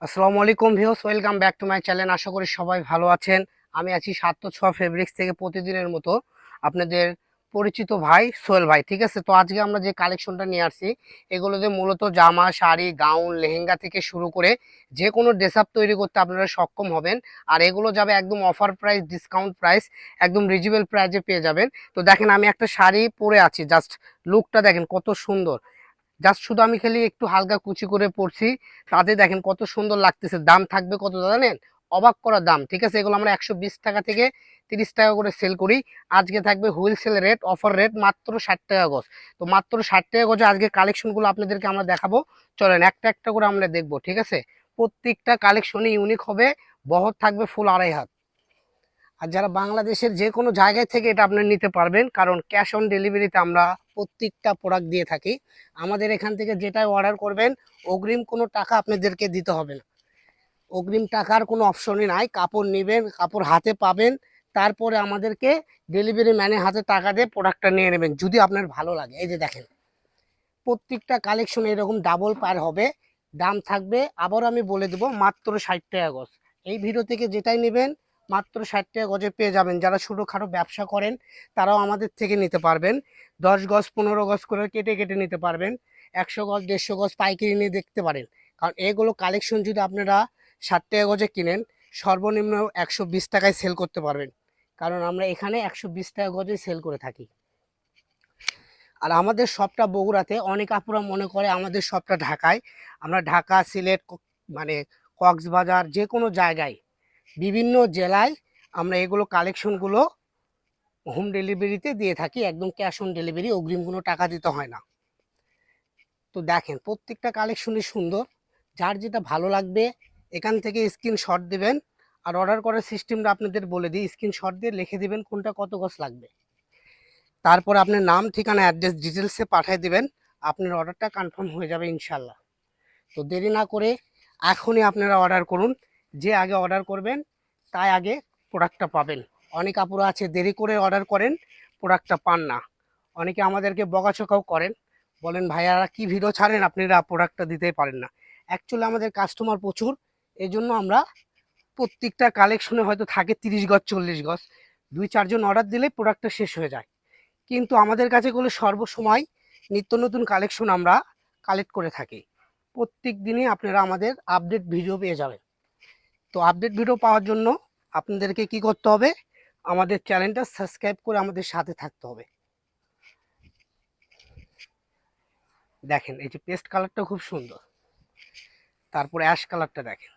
আসসালামু আলাইকুম viewers, welcome back to my channel. আশা করি সবাই ভালো আছেন। আমি আছি ৭০৬ ফেব্রিক্স থেকে প্রতিদিনের মতো আপনাদের পরিচিত ভাই সোহেল ভাই। ঠিক আছে, তো আজকে আমরা যে কালেকশনটা নিয়ে আসছি এগুলোতে মূলত জামা, শাড়ি, গাউন, লেহেঙ্গা থেকে শুরু করে যে কোনো ড্রেস আপ তৈরি করতে আপনারা সক্ষম হবেন। আর এগুলো যাবে একদম অফার প্রাইস, ডিসকাউন্ট প্রাইস, একদম রিজনেবল প্রাইসে পেয়ে যাবেন। তো দেখেন, আমি একটা শাড়ি পরে আছি, জাস্ট লুকটা দেখেন কত সুন্দর। জাস্ট শুধু আমি খালি একটু হালকা কুচি করে পরছি, তাতে দেখেন কত সুন্দর লাগতেছে। দাম থাকবে কত জানেন? অবাক করা দাম। ঠিক আছে, এগুলো আমরা ১২০ টাকা থেকে ৩০ টাকা করে সেল করি। আজকে থাকবে হোলসেল রেট, অফার রেট মাত্র ৬০ টাকা গজ। তো মাত্র ৬০ টাকা গজে আজকে কালেকশনগুলো আপনাদেরকে আমরা দেখাবো। চলেন একটা একটা করে আমরা দেখবো। ঠিক আছে, প্রত্যেকটা কালেকশনই ইউনিক হবে। বহর থাকবে ফুল ২.৫ হাত। আর যারা বাংলাদেশের যে কোনো জায়গায় থেকে এটা আপনি নিতে পারবেন, কারণ ক্যাশ অন ডেলিভারিতে আমরা প্রত্যেকটা প্রোডাক্ট দিয়ে থাকি। আমাদের এখান থেকে যেটাই অর্ডার করবেন, অগ্রিম কোনো টাকা আপনাদেরকে দিতে হবে না। অগ্রিম টাকার কোনো অপশনই নাই। কাপড় নেবেন, কাপড় হাতে পাবেন, তারপরে আমাদেরকে ডেলিভারি ম্যানের হাতে টাকা দিয়ে প্রোডাক্টটা নিয়ে নেবেন যদি আপনার ভালো লাগে। এই যে দেখেন, প্রত্যেকটা কালেকশন এরকম ডাবল পার হবে। দাম থাকবে, আবার আমি বলে দেবো, মাত্র ৬০ টাকা গজ। এই ভিডিও থেকে যেটাই নেবেন মাত্র ৬০ টাকা গজে পেয়ে যাবেন। যারা ছোটোখাটো ব্যবসা করেন তারাও আমাদের থেকে নিতে পারবেন। ১০ গজ ১৫ গজ করে কেটে কেটে নিতে পারবেন। ১০০ গজ ১৫০ গজ পাইকারি নিয়ে দেখতে পারেন। কারণ এগুলো কালেকশন যদি আপনারা ৬০ টাকা গজে কিনেন, সর্বনিম্ন ১২০ টাকায় সেল করতে পারবেন। কারণ আমরা এখানে ১২০ টাকা গজে সেল করে থাকি। আর আমাদের শপটা বগুড়াতে। অনেক আপুরা মনে করে আমাদের শপটা ঢাকায়। আমরা ঢাকা, সিলেট, মানে কক্সবাজার, যে কোনো জায়গায়, বিভিন্ন জেলায় আমরা এগুলো কালেকশনগুলো হোম ডেলিভারিতে দিয়ে থাকি। একদম ক্যাশ অন ডেলিভারি, অগ্রিম কোনো টাকা দিতে হয় না। তো দেখেন প্রত্যেকটা কালেকশনই সুন্দর। যার যেটা ভালো লাগবে এখান থেকে স্ক্রিনশট দেবেন। আর অর্ডার করার সিস্টেমটা আপনাদের বলে দিই, স্ক্রিনশট দিয়ে লিখে দেবেন কোনটা কত গজ লাগবে। তারপর আপনার নাম, ঠিকানা, অ্যাড্রেস ডিটেলসে পাঠিয়ে দিবেন। আপনার অর্ডারটা কনফার্ম হয়ে যাবে ইনশাল্লাহ। তো দেরি না করে এখনই আপনারা অর্ডার করুন। যে আগে অর্ডার করবেন তাই আগে প্রোডাক্টটা পাবেন। অনেক আপুরা আছে দেরি করে অর্ডার করেন, প্রোডাক্টটা পান না। অনেকে আমাদেরকে বকাঝকাও করেন, বলেন ভাইয়ারা কি ভিডিও ছাড়েন, আপনারা প্রোডাক্টটা দিতেই পারেন না। অ্যাকচুয়ালি আমাদের কাস্টমার প্রচুর, এই জন্য আমরা প্রত্যেকটা কালেকশনে হয়তো থাকে ৩০ গজ ৪০ গজ, ২-৪ জন অর্ডার দিলে প্রোডাক্টটা শেষ হয়ে যায়। কিন্তু আমাদের কাছে গুলো সর্বসময় নিত্য নতুন কালেকশন আমরা কালেক্ট করে থাকি। প্রত্যেক দিনই আপনারা আমাদের আপডেট ভিডিও পেয়ে যাবেন। তো আপডেট ভিডিও পাওয়ার জন্য আপনাদেরকে কি করতে হবে? আমাদের চ্যানেলটা সাবস্ক্রাইব করে আমাদের সাথে থাকতে হবে। দেখেন এই যে পেস্ট কালারটা খুব সুন্দর, তারপরে অ্যাশ কালারটা দেখেন।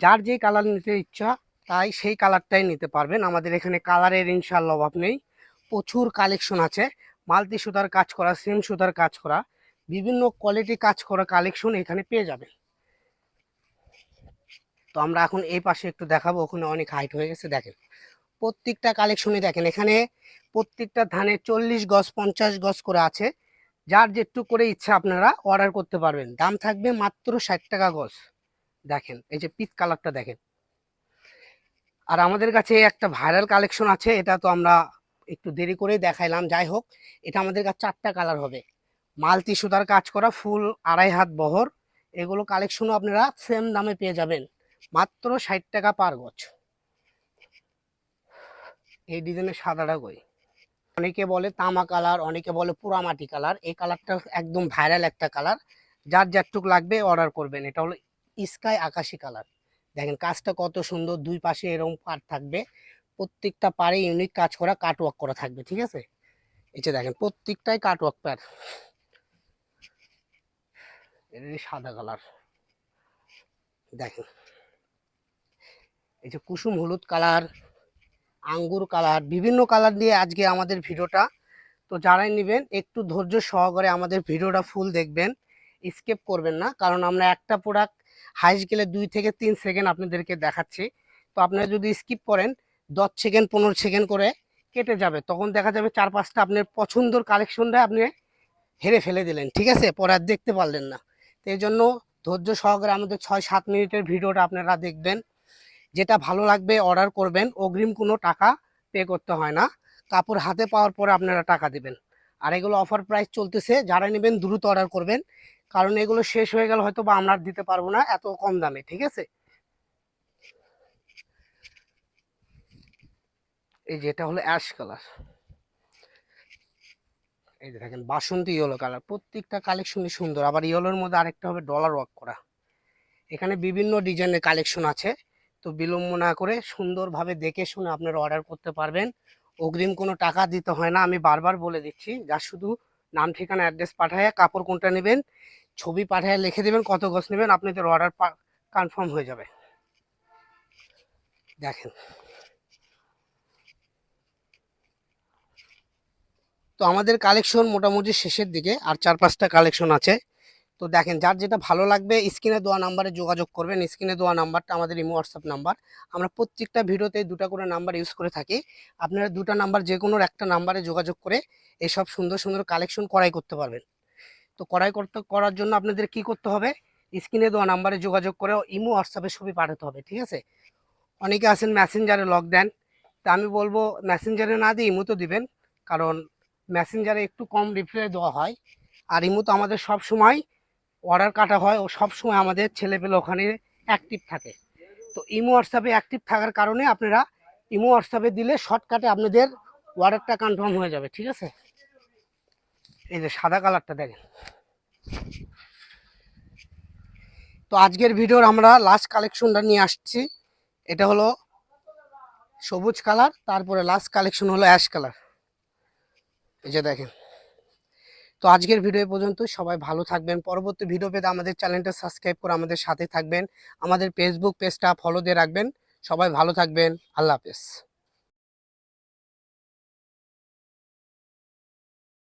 যার যে কালার নিতে ইচ্ছা তাই সেই কালারটাই নিতে পারবেন। আমাদের এখানে কালারের ইনশাল্লাহ অভাব নেই। প্রচুর কালেকশন আছে। মাল্টি সুতার কাজ করা, সেম সুতার কাজ করা, বিভিন্ন কোয়ালিটি কাজ করা কালেকশন এখানে পেয়ে যাবেন। তো আমরা এখন এই পাশে একটু দেখাবো, ওখানে অনেক হাইট হয়ে গেছে। দেখেন প্রত্যেকটা কালেকশনে দেখেন, এখানে প্রত্যেকটা ধানে 40 গজ 50 গজ করে আছে। যার যেটুকু করে ইচ্ছা আপনারা অর্ডার করতে পারবেন। দাম থাকবে মাত্র ৬০ টাকা গজ। দেখেন এই যে পিচ কালারটা দেখেন। আর আমাদের কাছে একটা ভাইরাল কালেকশন আছে, এটা তো আমরা একটু দেরি করেই দেখাইলাম। যাই হোক, এটা আমাদের কাছে 4টা কালার হবে। মাল্টি সুতার কাজ করা, ফুল 2.5 হাত বহর। এগুলো কালেকশনও আপনারা সেম দামে পেয়ে যাবেন, মাত্র ৬০ টাকা পার গজ। এই ডিজাইনের সাদাটা কই? অনেকে বলে তামা কালার, অনেকে বলে পোড়ামাটি কালার। এই কালারটা একদম ভাইরাল একটা কালার। যার যেটুক লাগবে অর্ডার করবেন। এটা হলো স্কাই আকাশি কালার। দেখেন কাজটা কত সুন্দর, দুই পাশে এরকম পার থাকবে। প্রত্যেকটা পারে ইউনিক কাজ করা, কাটওয়ার্ক করা থাকবে। ঠিক আছে, এই যে দেখেন প্রত্যেকটাই কাটওয়ার্ক প্যার। এটা সাদা কালার। দেখেন এই যে কুসুম হলুদ কালার, আঙ্গুর কালার, বিভিন্ন কালার দিয়ে আজকে আমাদের ভিডিওটা। তো যারাই নেবেন একটু ধৈর্য সহকারে আমাদের ভিডিওটা ফুল দেখবেন, স্কিপ করবেন না। কারণ আমরা একটা প্রোডাক্ট হাইস্ট গেলে 2 থেকে 3 সেকেন্ড আপনাদেরকে দেখাচ্ছি। তো আপনারা যদি স্কিপ করেন 10 সেকেন্ড 15 সেকেন্ড করে কেটে যাবে, তখন দেখা যাবে 4-5টা আপনার পছন্দের কালেকশনটা আপনি হেরে ফেলে দিলেন। ঠিক আছে, পরে আর দেখতে পারলেন না। তো এই জন্য ধৈর্য সহকারে আমাদের 6-7 মিনিটের ভিডিওটা আপনারা দেখবেন। যেটা ভালো লাগবে অর্ডার করবেন, অগ্রিম কোনো টাকা পে করতে হয় না। কাপড় হাতে পাওয়ার পরে আপনারা টাকা দিবেন। আর এগুলো অফার প্রাইস চলতেছে, যারা নেবেন দ্রুত অর্ডার করবেন, কারণ এগুলো শেষ হয়ে গেল হয়তো বা আমরা আর দিতে পারবো না এত কম দামে, ঠিক আছে। এই যে এটা হলো অ্যাশ কালার, এই যে দেখেন বাসন্তী ইয়েলো কালার, প্রত্যেকটা কালেকশনই সুন্দর। আবার ইয়েলোর মধ্যে আরেকটা হবে ডলার ওয়ার্ক করা। এখানে বিভিন্ন ডিজাইনের কালেকশন আছে, তো বিলম্ব না করে সুন্দরভাবে দেখে শুনে আপনারা অর্ডার করতে পারবেন। অগ্রিম কোনো টাকা দিতে হয় না, আমি বারবার বলে দিচ্ছি। যা শুধু নাম ঠিকানা অ্যাড্রেস পাঠায় কাপড় কোনটা নেবেন ছবি পাঠায় লিখে দেবেন কত গজ নেবেন, আপনাদের অর্ডার কনফার্ম হয়ে যাবে। দেখেন, তো আমাদের কালেকশন মোটামুটি শেষের দিকে, আর 4-5টা কালেকশন আছে। তো দেখেন, যার যেটা ভালো লাগবে স্ক্রিনে দেওয়া নাম্বারে যোগাযোগ করবেন। স্ক্রিনে দেওয়া নাম্বারটা আমাদের ইমো হোয়াটসঅ্যাপ নাম্বার। আমরা প্রত্যেকটা ভিডিওতে দুটা করে নাম্বার ইউজ করে থাকি। আপনারা দুটা নাম্বার যে কোনো একটা নাম্বারে যোগাযোগ করে এইসব সুন্দর সুন্দর কালেকশন ক্রয় করতে পারবেন। তো করার জন্য আপনাদের কি করতে হবে, স্ক্রিনে দেওয়া নাম্বারে যোগাযোগ করে ইমো হোয়াটসঅ্যাপে ছবি পাঠাতে হবে, ঠিক আছে। অনেকে আছেন মেসেঞ্জারে লক দেন, তা আমি বলবো মেসেঞ্জারে না দিয়ে ইমোতে দিবেন, কারণ মেসেঞ্জারে একটু কম রিপ্লাই দেওয়া হয়। আর ইমোতে আমাদের সব সময় অর্ডার কাটা হয়, ও সব সময় আমাদের ছেলেপেলে ওখানে অ্যাক্টিভ থাকে। তো ইমো হোয়াটসঅ্যাপে অ্যাক্টিভ থাকার কারণে আপনারা ইমো হোয়াটসঅ্যাপে দিলে শর্টকাটে আপনাদের অর্ডারটা কনফার্ম হয়ে যাবে, ঠিক আছে। এই যে সাদা কালারটা দেখেন। তো আজকের ভিডিওর আমরা লাস্ট কালেকশনটা নিয়ে আসছি, এটা হলো সবুজ কালার, তারপরে লাস্ট কালেকশন হলো অ্যাশ কালার। এই যে দেখেন। তো আজকের ভিডিও পর্যন্ত, সবাই ভালো থাকবেন। পরবর্তী ভিডিও পেতে আমাদের চ্যানেলটা সাবস্ক্রাইব করে আমাদের সাথে থাকবেন, আমাদের ফেসবুক পেজটা ফলো দিয়ে রাখবেন। সবাই ভালো থাকবেন, আল্লাহ হাফেজ।